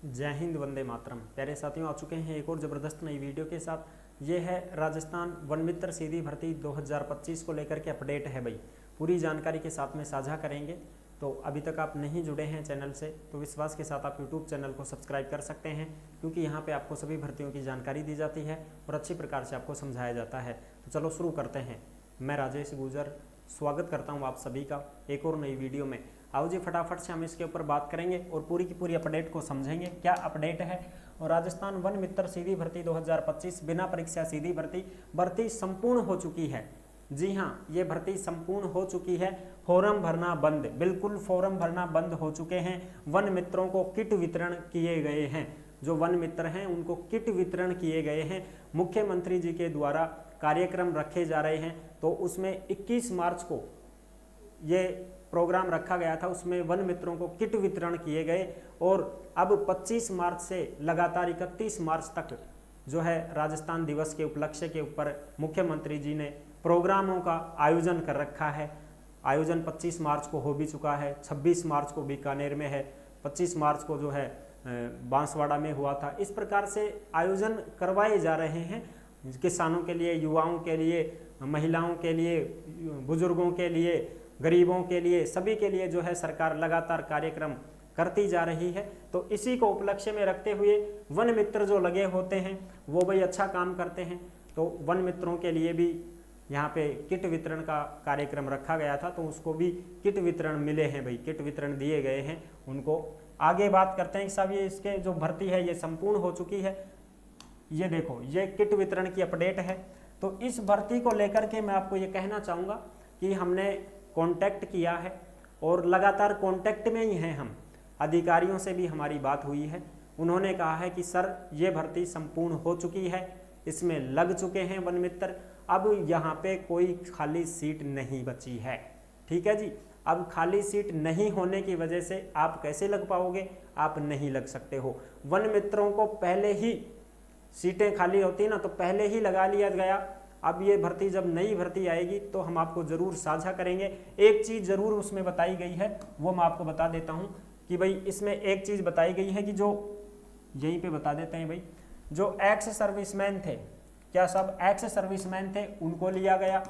जय हिंद, वंदे मातरम। प्यारे साथियों, आ चुके हैं एक और ज़बरदस्त नई वीडियो के साथ। ये है राजस्थान वन मित्र सीधी भर्ती 2025 को लेकर के अपडेट है भाई। पूरी जानकारी के साथ में साझा करेंगे। तो अभी तक आप नहीं जुड़े हैं चैनल से तो विश्वास के साथ आप यूट्यूब चैनल को सब्सक्राइब कर सकते हैं, क्योंकि यहाँ पे आपको सभी भर्तियों की जानकारी दी जाती है और अच्छी प्रकार से आपको समझाया जाता है। तो चलो शुरू करते हैं। मैं राजेश गुजर स्वागत करता हूँ आप सभी का एक और नई वीडियो में। आओ जी, फटाफट से हम इसके ऊपर बात करेंगे और पूरी की पूरी अपडेट को समझेंगे। क्या अपडेट है? और राजस्थान वन मित्र सीधी भर्ती 2025 बिना परीक्षा सीधी भर्ती संपूर्ण हो चुकी है। जी हाँ, ये भर्ती संपूर्ण हो चुकी है। फॉर्म भरना बंद, बिल्कुल फॉर्म भरना बंद हो चुके हैं। वन मित्रों को किट वितरण किए गए हैं। जो वन मित्र हैं उनको किट वितरण किए गए हैं। मुख्यमंत्री जी के द्वारा कार्यक्रम रखे जा रहे हैं। तो उसमें 21 मार्च को ये प्रोग्राम रखा गया था, उसमें वन मित्रों को किट वितरण किए गए। और अब 25 मार्च से लगातार 31 मार्च तक जो है राजस्थान दिवस के उपलक्ष्य के ऊपर मुख्यमंत्री जी ने प्रोग्रामों का आयोजन कर रखा है। आयोजन 25 मार्च को हो भी चुका है, 26 मार्च को बीकानेर में है, 25 मार्च को जो है बांसवाड़ा में हुआ था। इस प्रकार से आयोजन करवाए जा रहे हैं। किसानों के लिए, युवाओं के लिए, महिलाओं के लिए, बुजुर्गों के लिए, गरीबों के लिए, सभी के लिए जो है सरकार लगातार कार्यक्रम करती जा रही है। तो इसी को उपलक्ष्य में रखते हुए वन मित्र जो लगे होते हैं वो भाई अच्छा काम करते हैं। तो वन मित्रों के लिए भी यहाँ पे किट वितरण का कार्यक्रम रखा गया था, तो उसको भी किट वितरण मिले हैं भाई, किट वितरण दिए गए हैं उनको। आगे बात करते हैं साहब, ये इसके जो भर्ती है ये संपूर्ण हो चुकी है। ये देखो, ये किट वितरण की अपडेट है। तो इस भर्ती को लेकर के मैं आपको ये कहना चाहूँगा कि हमने कांटेक्ट किया है और लगातार कांटेक्ट में ही हैं हम। अधिकारियों से भी हमारी बात हुई है। उन्होंने कहा है कि सर ये भर्ती संपूर्ण हो चुकी है, इसमें लग चुके हैं वन मित्र, अब यहाँ पे कोई खाली सीट नहीं बची है। ठीक है जी, अब खाली सीट नहीं होने की वजह से आप कैसे लग पाओगे? आप नहीं लग सकते हो। वन मित्रों को पहले ही सीटें खाली होती ना तो पहले ही लगा लिया गया। अब ये भर्ती जब नई भर्ती आएगी तो हम आपको जरूर साझा करेंगे। एक चीज जरूर उसमें बताई गई है, वो मैं आपको बता देता हूं कि भाई इसमें एक चीज बताई गई है कि जो यहीं पे बता देते हैं भाई, जो एक्स सर्विसमैन थे, क्या सब एक्स सर्विसमैन थे, उनको लिया गया।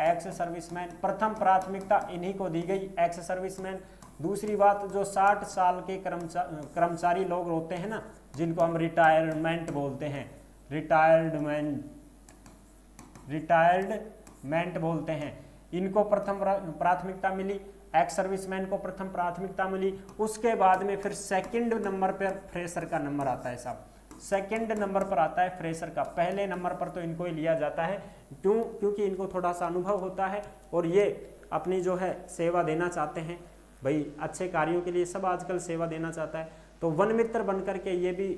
एक्स सर्विसमैन प्रथम प्राथमिकता इन्हीं को दी गई, एक्स सर्विसमैन। दूसरी बात, जो 60 साल के कर्मचारी लोग होते हैं ना, जिनको हम रिटायरमेंट बोलते हैं, रिटायर्डमेंट बोलते हैं, इनको प्रथम प्राथमिकता मिली। एक्स सर्विसमैन को प्रथम प्राथमिकता मिली। उसके बाद में फिर सेकंड नंबर पर फ्रेशर का नंबर आता है साहब, सेकंड नंबर पर आता है फ्रेशर का। पहले नंबर पर तो इनको ही लिया जाता है, क्योंकि इनको थोड़ा सा अनुभव होता है और ये अपनी जो है सेवा देना चाहते हैं भाई, अच्छे कार्यों के लिए सब आजकल सेवा देना चाहता है। तो वन मित्र बन करके ये भी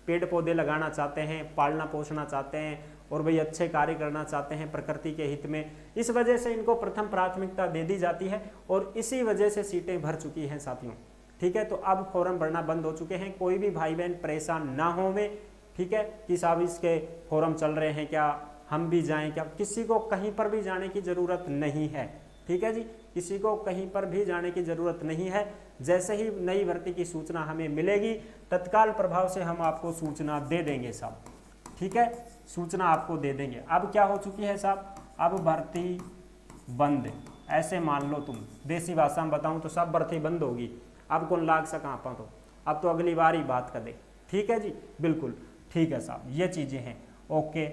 पेड़ पौधे लगाना चाहते हैं, पालना पोषना चाहते हैं और भाई अच्छे कार्य करना चाहते हैं प्रकृति के हित में। इस वजह से इनको प्रथम प्राथमिकता दे दी जाती है और इसी वजह से सीटें भर चुकी हैं साथियों। ठीक है, तो अब फॉर्म भरना बंद हो चुके हैं। कोई भी भाई बहन परेशान ना हो में, ठीक है, कि साहब इसके फॉर्म चल रहे हैं, क्या हम भी जाएं क्या? किसी को कहीं पर भी जाने की जरूरत नहीं है। ठीक है जी, किसी को कहीं पर भी जाने की जरूरत नहीं है। जैसे ही नई भर्ती की सूचना हमें मिलेगी तत्काल प्रभाव से हम आपको सूचना दे देंगे साहब। ठीक है, सूचना आपको दे देंगे। अब क्या हो चुकी है साहब, अब भर्ती बंद, ऐसे मान लो तुम, देसी भाषा में बताऊं तो सब भर्ती बंद होगी। अब कौन लाग सका आपा, तो अब तो अगली बार ही बात कर दे। ठीक है जी, बिल्कुल ठीक है साहब, ये चीजें हैं। ओके,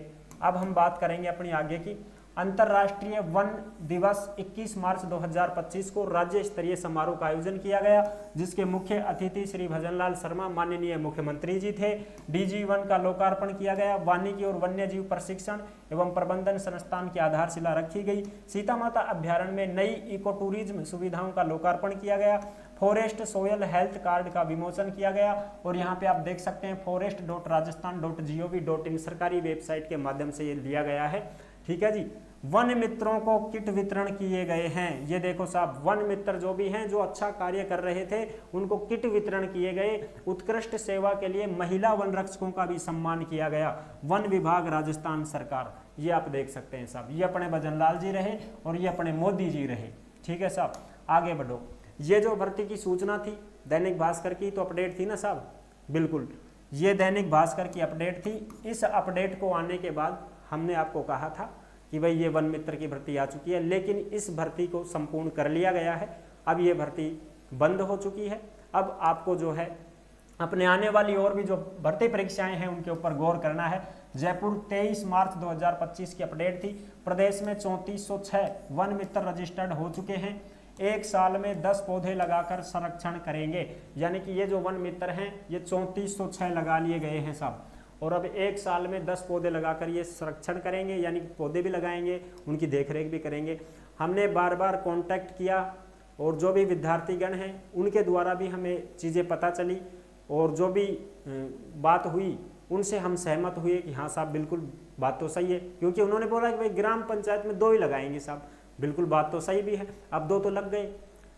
अब हम बात करेंगे अपनी आगे की। अंतर्राष्ट्रीय वन दिवस 21 मार्च 2025 को राज्य स्तरीय समारोह का आयोजन किया गया, जिसके मुख्य अतिथि श्री भजनलाल शर्मा माननीय मुख्यमंत्री जी थे। DG1 का लोकार्पण किया गया। वानिकी और वन्य जीव प्रशिक्षण एवं प्रबंधन संस्थान की आधारशिला रखी गई। सीता माता अभ्यारण्य में नई इको टूरिज्म सुविधाओं का लोकार्पण किया गया। फॉरेस्ट सोयल हेल्थ कार्ड का विमोचन किया गया। और यहाँ पे आप देख सकते हैं forest.rajasthan.gov.in सरकारी वेबसाइट के माध्यम से ये लिया गया है। ठीक है जी, वन मित्रों को किट वितरण किए गए हैं। ये देखो साहब, वन मित्र जो भी हैं, जो अच्छा कार्य कर रहे थे, उनको किट वितरण किए गए। उत्कृष्ट सेवा के लिए महिला वन रक्षकों का भी सम्मान किया गया। वन विभाग राजस्थान सरकार, ये आप देख सकते हैं साहब, ये अपने भजनलाल जी रहे और ये अपने मोदी जी रहे। ठीक है साहब, आगे बढ़ो। ये जो भर्ती की सूचना थी दैनिक भास्कर की, तो अपडेट थी ना साहब, बिल्कुल ये दैनिक भास्कर की अपडेट थी। इस अपडेट को आने के बाद हमने आपको कहा था कि भाई ये वन मित्र की भर्ती आ चुकी है, लेकिन इस भर्ती को संपूर्ण कर लिया गया है। अब ये भर्ती बंद हो चुकी है। अब आपको जो है अपने आने वाली और भी जो भर्ती परीक्षाएं हैं उनके ऊपर गौर करना है। जयपुर 23 मार्च 2025 की अपडेट थी। प्रदेश में 3406 वन मित्र रजिस्टर्ड हो चुके हैं। एक साल में 10 पौधे लगाकर संरक्षण करेंगे, यानी कि ये जो वन मित्र हैं ये 3406 लगा लिए गए हैं साहब, और अब एक साल में 10 पौधे लगाकर ये संरक्षण करेंगे, यानी पौधे भी लगाएंगे, उनकी देखरेख भी करेंगे। हमने बार बार कांटेक्ट किया और जो भी विद्यार्थीगण हैं उनके द्वारा भी हमें चीज़ें पता चली और जो भी बात हुई उनसे हम सहमत हुए कि हाँ साहब बिल्कुल बात तो सही है, क्योंकि उन्होंने बोला कि भाई ग्राम पंचायत में 2 ही लगाएंगे साहब। बिल्कुल बात तो सही भी है। अब 2 तो लग गए,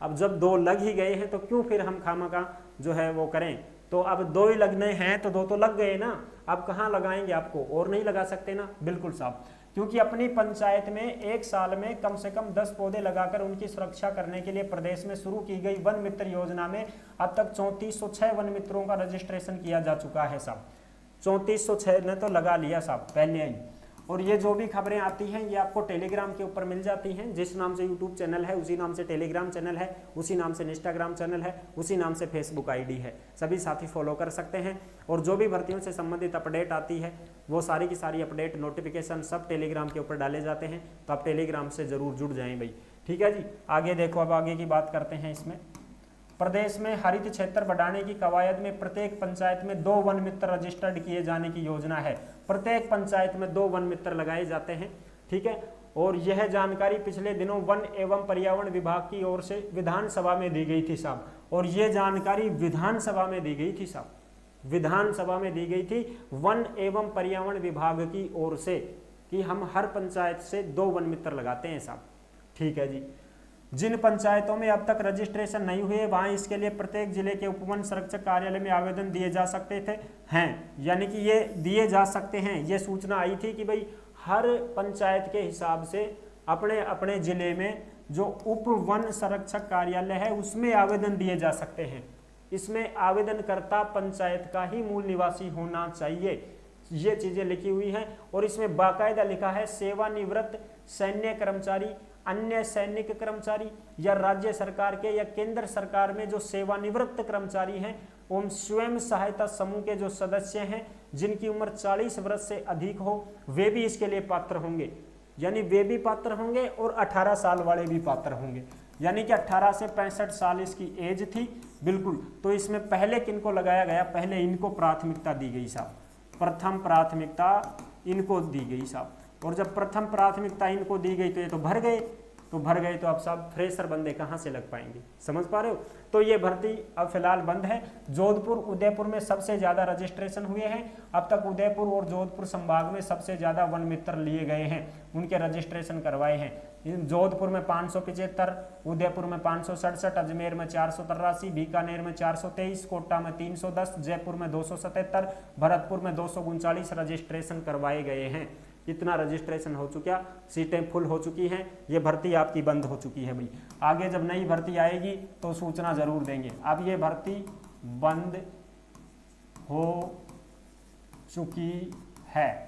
अब जब 2 लग ही गए हैं तो क्यों फिर हम खामखा जो है वो करें। तो अब 2 ही लगने हैं तो 2 तो लग गए ना, अब कहाँ लगाएंगे आपको, और नहीं लगा सकते ना। बिल्कुल साहब, क्योंकि अपनी पंचायत में एक साल में कम से कम 10 पौधे लगाकर उनकी सुरक्षा करने के लिए प्रदेश में शुरू की गई वन मित्र योजना में अब तक 3406 वन मित्रों का रजिस्ट्रेशन किया जा चुका है साहब। 3406 ने तो लगा लिया साहब पहले ही। और ये जो भी खबरें आती हैं ये आपको टेलीग्राम के ऊपर मिल जाती हैं। जिस नाम से यूट्यूब चैनल है उसी नाम से टेलीग्राम चैनल है, उसी नाम से इंस्टाग्राम चैनल है, उसी नाम से फेसबुक आईडी है। सभी साथी फॉलो कर सकते हैं। और जो भी भर्तियों से संबंधित अपडेट आती है वो सारी की सारी अपडेट नोटिफिकेशन सब टेलीग्राम के ऊपर डाले जाते हैं, तो आप टेलीग्राम से जरूर जुड़ जाएं भाई। ठीक है जी, आगे देखो, अब आगे की बात करते हैं। इसमें प्रदेश में हरित क्षेत्र बढ़ाने की कवायद में प्रत्येक पंचायत में 2 वन मित्र रजिस्टर्ड किए जाने की योजना है। प्रत्येक पंचायत में 2 वन मित्र लगाए जाते हैं। ठीक है, और यह जानकारी पिछले दिनों वन एवं पर्यावरण विभाग की ओर से विधानसभा में दी गई थी साहब। और ये जानकारी विधानसभा में दी गई थी साहब, विधानसभा में दी गई थी वन एवं पर्यावरण विभाग की ओर से कि हम हर पंचायत से 2 वन मित्र लगाते हैं साहब। ठीक है जी, जिन पंचायतों में अब तक रजिस्ट्रेशन नहीं हुए वहां इसके लिए प्रत्येक जिले के उपवन संरक्षक कार्यालय में आवेदन दिए जा सकते थे हैं, यानी कि ये दिए जा सकते हैं। ये सूचना आई थी कि भाई हर पंचायत के हिसाब से अपने अपने जिले में जो उप वन संरक्षक कार्यालय है उसमें आवेदन दिए जा सकते हैं। इसमें आवेदनकर्ता पंचायत का ही मूल निवासी होना चाहिए, ये चीजें लिखी हुई हैं। और इसमें बाकायदा लिखा है सेवानिवृत्त सैन्य कर्मचारी, अन्य सैनिक कर्मचारी या राज्य सरकार के या केंद्र सरकार में जो सेवानिवृत्त कर्मचारी हैं, उन स्वयं सहायता समूह के जो सदस्य हैं जिनकी उम्र 40 वर्ष से अधिक हो, वे भी इसके लिए पात्र होंगे। यानी वे भी पात्र होंगे और 18 साल वाले भी पात्र होंगे, यानी कि 18 से 65 साल इसकी एज थी। बिल्कुल, तो इसमें पहले किनको लगाया गया, पहले इनको प्राथमिकता दी गई साहब, प्रथम प्राथमिकता इनको दी गई साहब। और जब प्रथम प्राथमिकता इनको दी गई तो ये तो भर गए, तो अब साहब फ्रेशर बंदे कहाँ से लग पाएंगे, समझ पा रहे हो। तो ये भर्ती अब फिलहाल बंद है। जोधपुर उदयपुर में सबसे ज्यादा रजिस्ट्रेशन हुए हैं। अब तक उदयपुर और जोधपुर संभाग में सबसे ज्यादा वन मित्र लिए गए हैं, उनके रजिस्ट्रेशन करवाए हैं। जोधपुर में 575, उदयपुर में 567, अजमेर में 483, बीकानेर में 423, कोटा में 310, जयपुर में 277, भरतपुर में 239 रजिस्ट्रेशन करवाए गए हैं। इतना रजिस्ट्रेशन हो चुका, सीटें फुल हो चुकी हैं, ये भर्ती आपकी बंद हो चुकी है भाई। आगे जब नई भर्ती आएगी तो सूचना जरूर देंगे। अब ये भर्ती बंद हो चुकी है,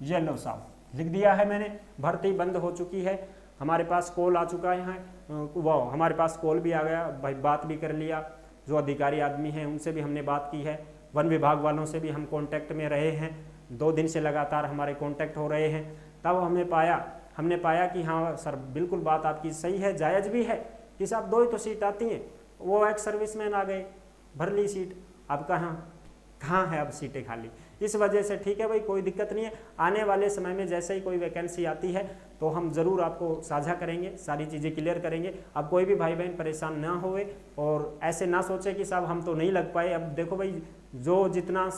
ये लो साहब लिख दिया है मैंने, भर्ती बंद हो चुकी है। हमारे पास कॉल आ चुका है, वो हमारे पास कॉल भी आ गया भाई, बात भी कर लिया। जो अधिकारी आदमी हैं उनसे भी हमने बात की है, वन विभाग वालों से भी हम कांटेक्ट में रहे हैं, 2 दिन से लगातार हमारे कांटेक्ट हो रहे हैं। तब हमने पाया कि हाँ सर बिल्कुल बात आपकी सही है, जायज़ भी है कि साहब 2 ही तो सीट आती हैं। वो एक्स सर्विसमैन आ गए, भर ली सीट, अब कहाँ है अब सीटें खाली। इस वजह से ठीक है भाई, कोई दिक्कत नहीं है। आने वाले समय में जैसे ही कोई वैकेंसी आती है तो हम ज़रूर आपको साझा करेंगे, सारी चीज़ें क्लियर करेंगे। अब कोई भी भाई बहन परेशान ना होए और ऐसे ना सोचे कि साहब हम तो नहीं लग पाए। अब देखो भाई, जो जितना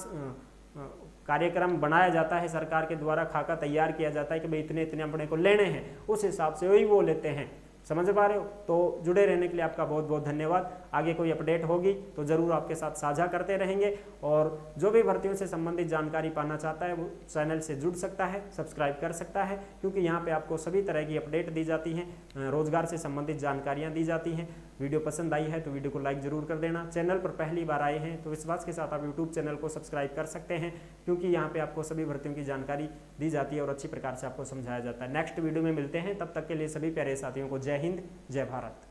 कार्यक्रम बनाया जाता है सरकार के द्वारा, खाका तैयार किया जाता है कि भाई इतने इतने अपने को लेने हैं, उस हिसाब से वही वो लेते हैं, समझ पा रहे हो। तो जुड़े रहने के लिए आपका बहुत बहुत धन्यवाद। आगे कोई अपडेट होगी तो ज़रूर आपके साथ साझा करते रहेंगे। और जो भी भर्तियों से संबंधित जानकारी पाना चाहता है वो चैनल से जुड़ सकता है, सब्सक्राइब कर सकता है, क्योंकि यहाँ पे आपको सभी तरह की अपडेट दी जाती हैं, रोजगार से संबंधित जानकारियाँ दी जाती हैं। वीडियो पसंद आई है तो वीडियो को लाइक जरूर कर देना। चैनल पर पहली बार आए हैं तो विश्वास के साथ आप यूट्यूब चैनल को सब्सक्राइब कर सकते हैं, क्योंकि यहाँ पे आपको सभी भर्तियों की जानकारी दी जाती है और अच्छी प्रकार से आपको समझाया जाता है। नेक्स्ट वीडियो में मिलते हैं, तब तक के लिए सभी प्यारे साथियों को जय हिंद, जय भारत।